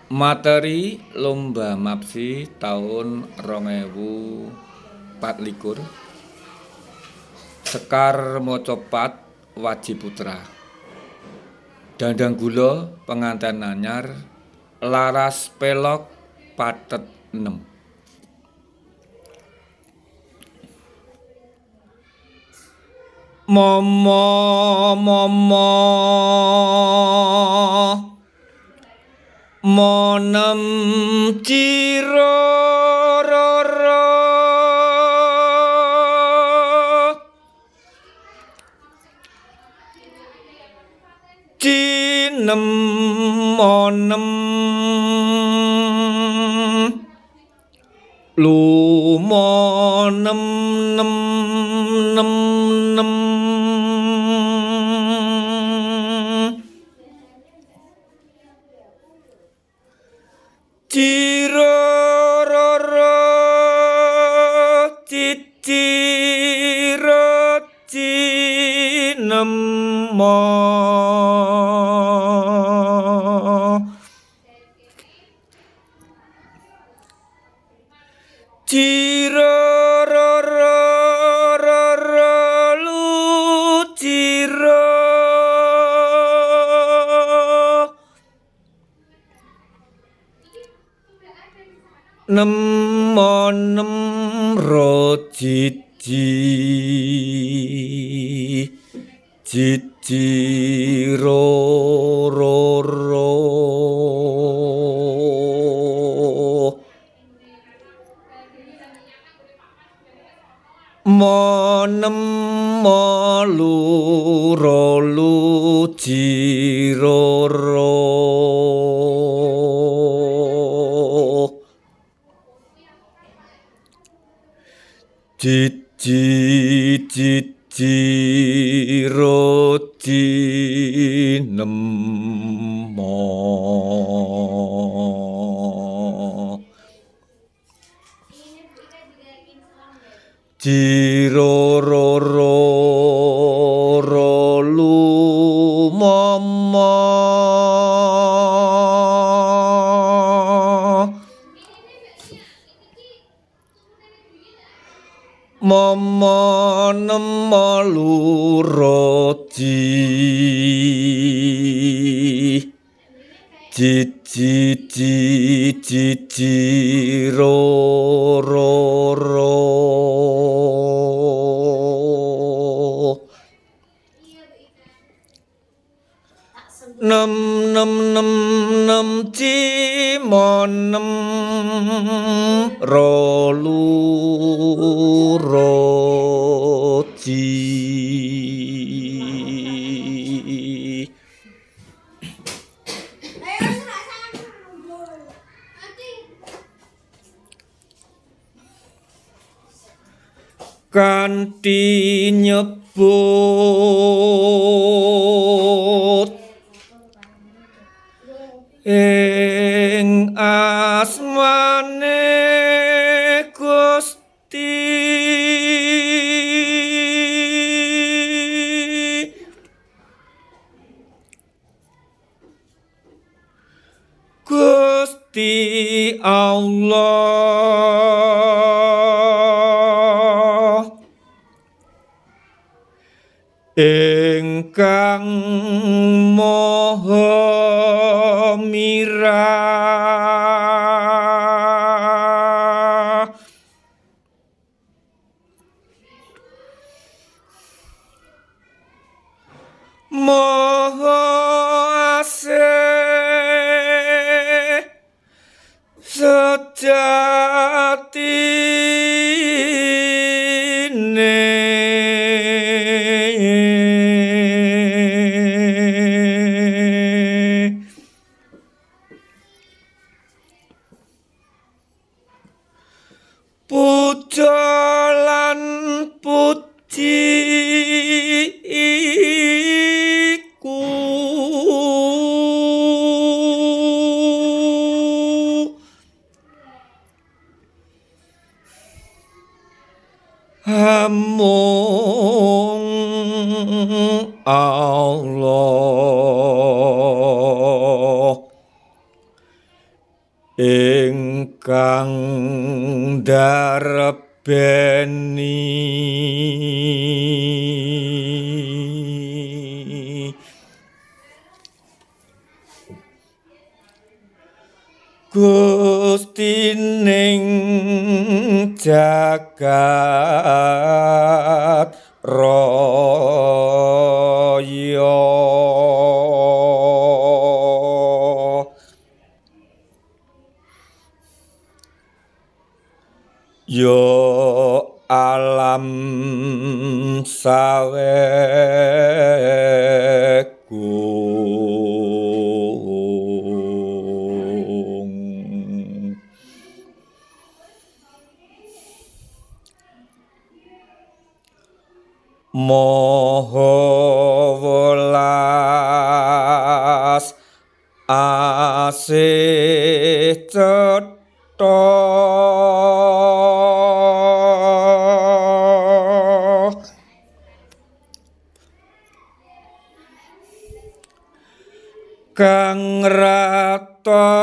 Materi lomba MAPSI taun 2024 Sekar Mocopat Wajiputra Dandang Gula Penganten Anyar Laras Pelok Pathet 6 Momo momo monem ciro roro cinem monem lumonem nem nem nem ciro roro ciciro cinem mo ciro roro roro lu ciro nem ro cici cici ro ro ro monem molu rolu ciro ro cici cici ro cinem mo ciro ro ro ro lu momo momo nemo luroci cici cici ro ro ro nem nem nem nem cimonem rolu roci kanthi nyebut ing asmane Gusti Gusti Allah ingkang maha mirah maha asih sejatine puja lan puji iku amung Allah ingkang ndarbeni Gustining jagat raya yo alam sawegung Maha welas asih cetha kang ratoni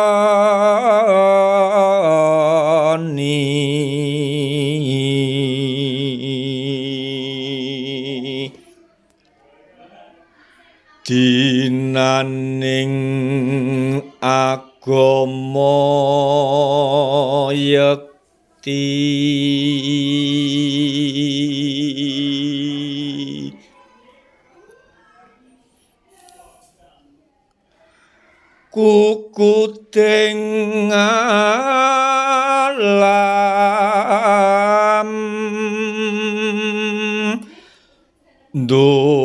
dinaning agama yekti kukuting alam donya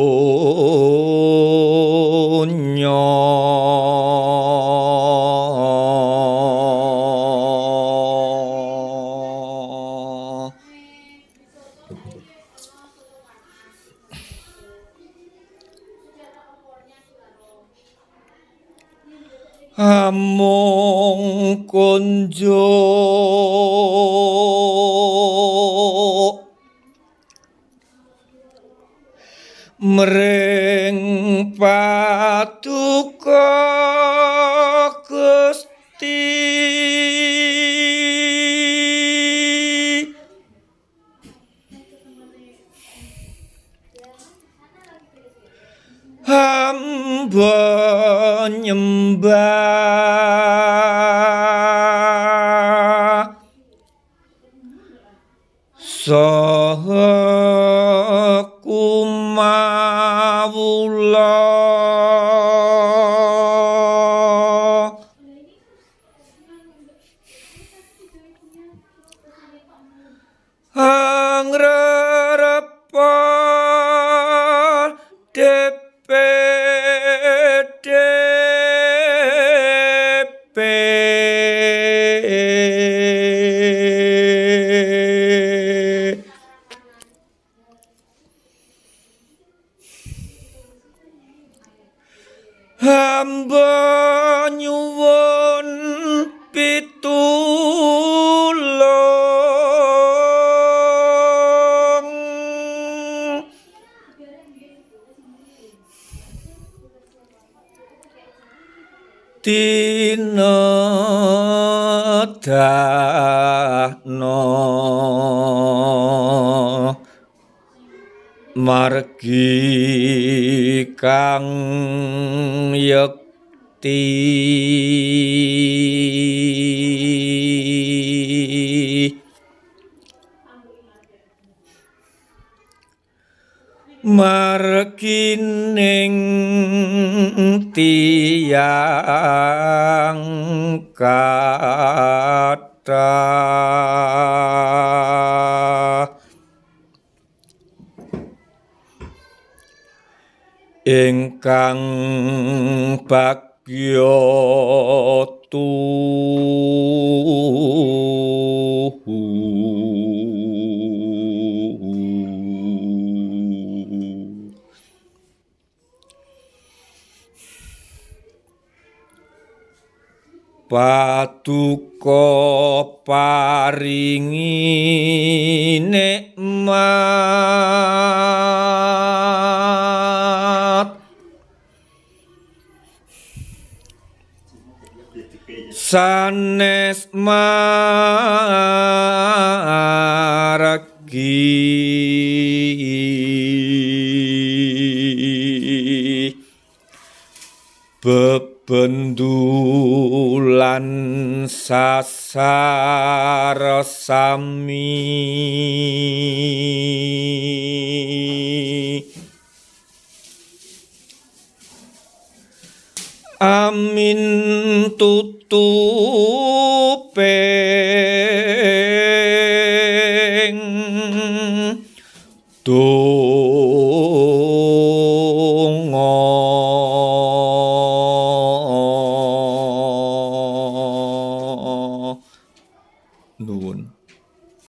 amung kunjuk mring paduka Gusti hamba nyembah saha kumawula angrerepa DPDP hamba nyuwun pitulung tinedahna margi kang yekti margining tiyang kathah ingkang bagya paduka paringi nikmat sanes margi bebendulan sasar sami amin tutupeng